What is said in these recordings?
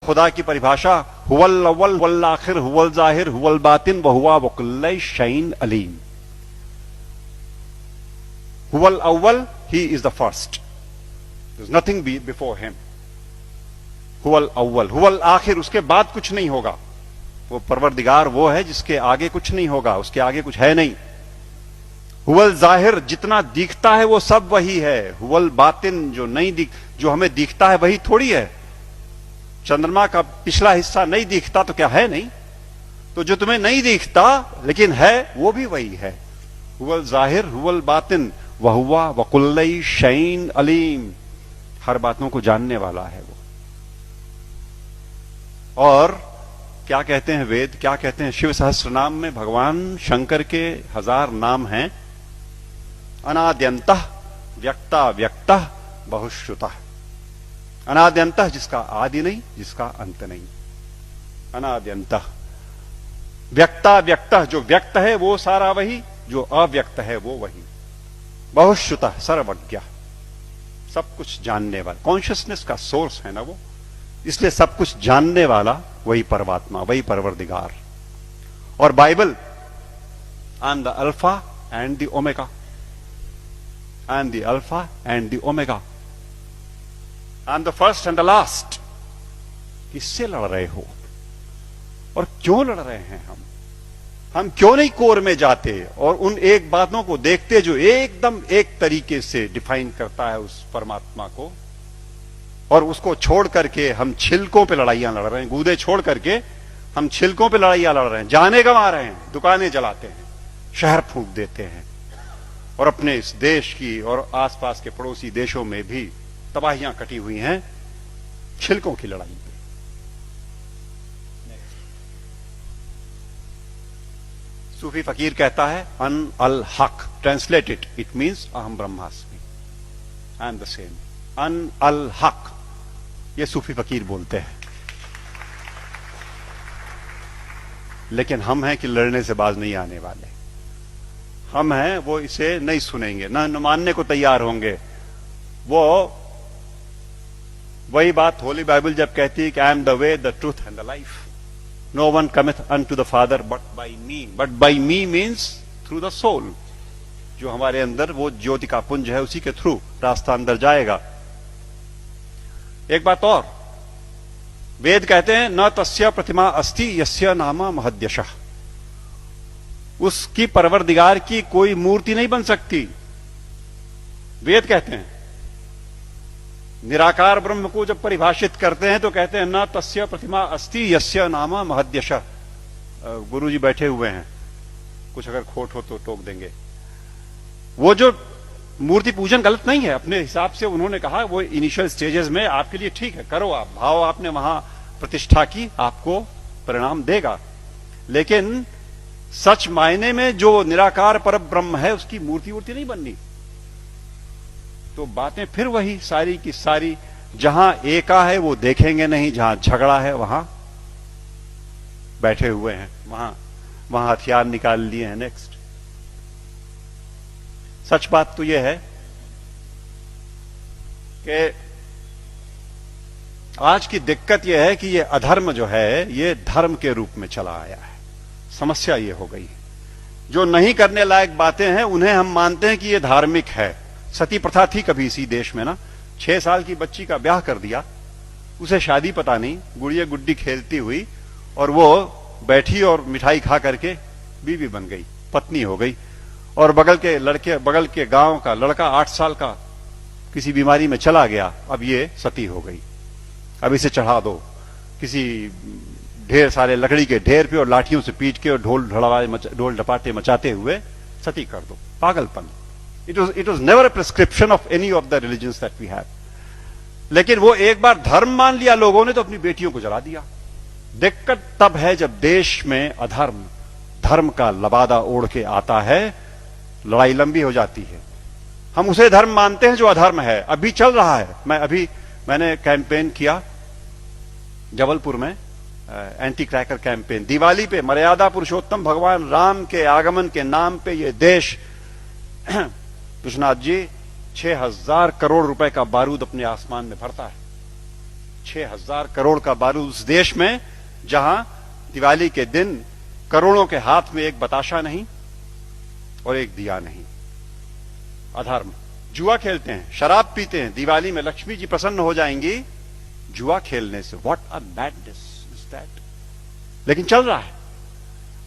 खुदा की परिभाषा हुवल अव्वल वल आखिर हुवल जाहिर हुवल बातिन व हुवा वकुल्ल शैइन अलीम। हुवल अव्वल, he is the first, there is nothing before him. हुवल अव्वल, हुवल आखिर, उसके बाद कुछ नहीं होगा। वो परवरदिगार वो है जिसके आगे कुछ नहीं होगा, उसके आगे कुछ है नहीं। हुवल जाहिर, जितना दिखता है वो सब वही है। हुवल बातिन, जो नहीं दिख, जो हमें दिखता है वही थोड़ी है। चंद्रमा का पिछला हिस्सा नहीं दिखता तो क्या है नहीं? तो जो तुम्हें नहीं दिखता लेकिन है वो भी वही है। हुवल जाहिर हुवल बातिन वहुवा वकुल्ल शैइन अलीम, हर बातों को जानने वाला है वो। और क्या कहते हैं वेद, क्या कहते हैं? शिव सहस्त्र नाम में भगवान शंकर के 1000 नाम हैं। अनाद्यंतः व्यक्ता व्यक्तः बहुश्रुतः। अनाद्यंतः, जिसका आदि नहीं, जिसका अंत नहीं। अनाद्यंतः व्यक्ता व्यक्तः, जो व्यक्त है वो सारा वही, जो अव्यक्त है वो वही। बहुश्रुतः, सर्वज्ञ, सब कुछ जानने वाला, कॉन्शियसनेस का सोर्स है ना वो, इसलिए सब कुछ जानने वाला वही परमात्मा, वही परवरदिगार। और Bible, I am the alpha and the omega, I am the alpha and the omega, I am the first and the last. किससे लड़ रहे हो और क्यों लड़ रहे हैं? हम क्यों नहीं कोर में जाते और उन एक बातों को देखते जो एकदम एक तरीके से डिफाइन करता है उस परमात्मा को, और उसको छोड़ करके हम छिलकों पे लड़ाइयां लड़ रहे हैं। गूदे छोड़ करके हम छिलकों पे लड़ाइयां लड़ रहे हैं, जाने गंवा रहे हैं, दुकानें जलाते हैं, शहर फूंक देते हैं, और अपने इस देश की और आसपास के पड़ोसी देशों में भी तबाहियां कटी हुई हैं छिलकों की लड़ाई पे। सूफी फकीर कहता है अन अल हक, ट्रांसलेटेड इट मीन्स अहम ब्रह्मास्मि, आई एम द सेम। अन अल हक, ये सूफी फकीर बोलते हैं। लेकिन हम हैं कि लड़ने से बाज नहीं आने वाले। हम हैं वो इसे नहीं सुनेंगे, न मानने को तैयार होंगे। वो वही बात होली बाइबल जब कहती है कि I am the way the truth and the life, no one cometh unto the father but by me. But by me means through the soul, जो हमारे अंदर वो ज्योति का पुंज है उसी के थ्रू रास्ता अंदर जाएगा। एक बात और, वेद कहते हैं न तस्य प्रतिमा अस्ति यस्य नामा महद्यशः, उसकी परवरदिगार की कोई मूर्ति नहीं बन सकती। वेद कहते हैं निराकार ब्रह्म को जब परिभाषित करते हैं तो कहते हैं न तस्य प्रतिमा अस्ति यस्य नामा महद्यशः। गुरुजी बैठे हुए हैं, कुछ अगर खोट हो तो टोक देंगे। वो जो मूर्ति पूजन गलत नहीं है, अपने हिसाब से उन्होंने कहा वो इनिशियल स्टेजेस में आपके लिए ठीक है, करो आप, भाव आपने वहां प्रतिष्ठा की, आपको परिणाम देगा। लेकिन सच मायने में जो निराकार पर ब्रह्म है उसकी मूर्ति वूर्ति नहीं बननी। तो बातें फिर वही सारी की सारी, जहां एका है वो देखेंगे नहीं, जहां झगड़ा है वहां बैठे हुए हैं, वहां हथियार निकाल लिए हैं। नेक्स्ट, सच बात तो यह है कि आज की दिक्कत यह है कि ये अधर्म जो है ये धर्म के रूप में चला आया है। समस्या ये हो गई, जो नहीं करने लायक बातें हैं उन्हें हम मानते हैं कि ये धार्मिक है। सती प्रथा थी कभी इसी देश में ना, 6 साल की बच्ची का ब्याह कर दिया, उसे शादी पता नहीं, गुड़िया गुड्डी खेलती हुई, और वो बैठी और मिठाई खा करके बीवी बन गई, पत्नी हो गई। और बगल के गांव का लड़का 8 साल का किसी बीमारी में चला गया, अब ये सती हो गई। अब इसे चढ़ा दो किसी ढेर सारे लकड़ी के ढेर पे और लाठियों से पीट के और ढोल ढपाटे मचाते हुए सती कर दो। पागलपन। It was never a prescription of any of the religions that we have. लेकिन वो एक बार धर्म मान लिया लोगों ने तो अपनी बेटियों को जला दिया। दिक्कत तब है जब देश में अधर्म धर्म का लबादा ओढ़ के आता है, लड़ाई लंबी हो जाती है। हम उसे धर्म मानते हैं जो अधर्म है। अभी चल रहा है, मैंने कैंपेन किया जबलपुर में, एंटी क्रैकर कैंपेन। दिवाली पे मर्यादा पुरुषोत्तम भगवान राम के आगमन के नाम पे ये देश, विश्वनाथ जी, 6000 करोड़ रुपए का बारूद अपने आसमान में भरता है। 6,000 करोड़ का बारूद उस देश में जहां दिवाली के दिन करोड़ों के हाथ में एक बताशा नहीं और एक दिया नहीं। अधर्म। जुआ खेलते हैं, शराब पीते हैं, दिवाली में लक्ष्मी जी प्रसन्न हो जाएंगी जुआ खेलने से। What a madness is that. लेकिन चल रहा है।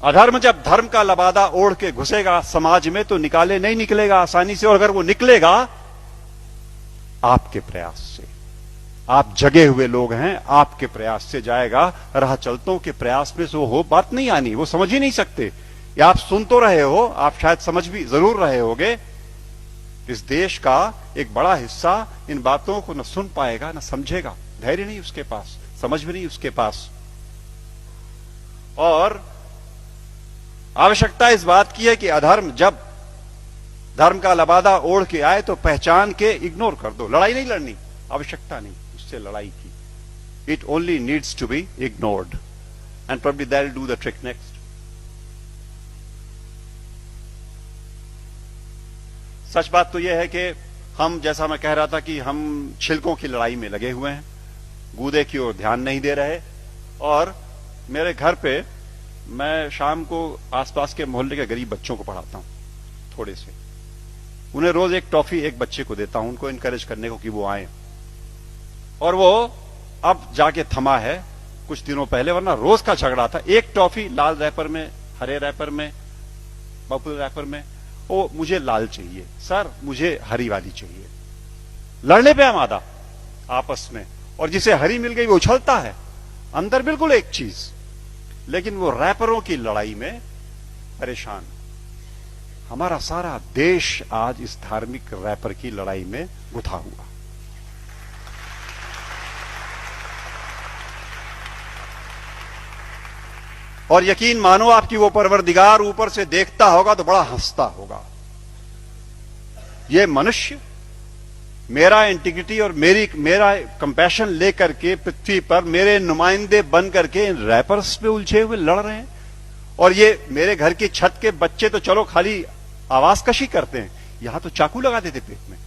अधर्म जब धर्म का लबादा ओढ़ के घुसेगा समाज में तो निकाले नहीं निकलेगा आसानी से, और अगर वो निकलेगा आपके प्रयास से। आप जगे हुए लोग हैं, आपके प्रयास से जाएगा। राह चलतों के प्रयास में से वो बात नहीं आनी, वो समझ ही नहीं सकते। या आप सुन तो रहे हो, आप शायद समझ भी जरूर रहे होगे। इस देश का एक बड़ा हिस्सा इन बातों को न सुन पाएगा न समझेगा। धैर्य नहीं उसके पास, समझ भी नहीं उसके पास। और आवश्यकता इस बात की है कि अधर्म जब धर्म का लबादा ओढ़ के आए तो पहचान के इग्नोर कर दो। लड़ाई नहीं लड़नी, आवश्यकता नहीं उससे लड़ाई की। It only needs to be ignored and probably that will do the trick next. सच बात तो यह है कि हम, जैसा मैं कह रहा था, कि हम छिलकों की लड़ाई में लगे हुए हैं, गूदे की ओर ध्यान नहीं दे रहे। और मेरे घर पे मैं शाम को आसपास के मोहल्ले के गरीब बच्चों को पढ़ाता हूं, थोड़े से। उन्हें रोज एक टॉफी एक बच्चे को देता हूं, उनको इनकरेज करने को कि वो आए। और वो अब जाके थमा है कुछ दिनों पहले, वरना रोज का झगड़ा था। एक टॉफी लाल रैपर में, हरे रैपर में, पर्पल रैपर में। वो मुझे लाल चाहिए सर, मुझे हरी वाली चाहिए। लड़ने पे आमादा आपस में। और जिसे हरी मिल गई वो उछलता है, अंदर बिल्कुल एक चीज, लेकिन वो रैपरों की लड़ाई में परेशान। हमारा सारा देश आज इस धार्मिक रैपर की लड़ाई में गुथा हुआ। और यकीन मानो आपकी वो परवरदिगार ऊपर से देखता होगा तो बड़ा हंसता होगा। ये मनुष्य मेरा इंटीग्रिटी और मेरा कंपैशन लेकर के पृथ्वी पर मेरे नुमाइंदे बन करके इन रैपर्स पे उलझे हुए लड़ रहे हैं। और ये मेरे घर की छत के बच्चे तो चलो खाली आवाज कशी करते हैं, यहां तो चाकू लगा देते पेट में,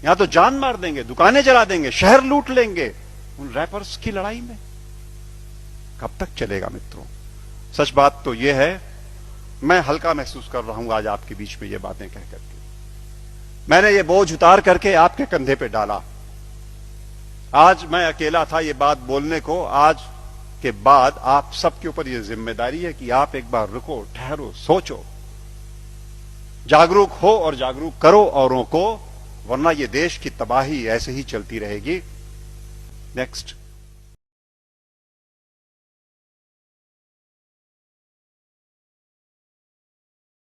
यहां तो जान मार देंगे, दुकानें जला देंगे, शहर लूट लेंगे। उन रैपर्स की लड़ाई में कब तक चलेगा मित्रों? सच बात तो यह है, मैं हल्का महसूस कर रहा हूं आज आपके बीच में ये बातें कह करके। मैंने ये बोझ उतार करके आपके कंधे पे डाला। आज मैं अकेला था ये बात बोलने को। आज के बाद आप सबके ऊपर ये जिम्मेदारी है कि आप एक बार रुको, ठहरो, सोचो, जागरूक हो और जागरूक करो औरों को, वरना ये देश की तबाही ऐसे ही चलती रहेगी। नेक्स्ट।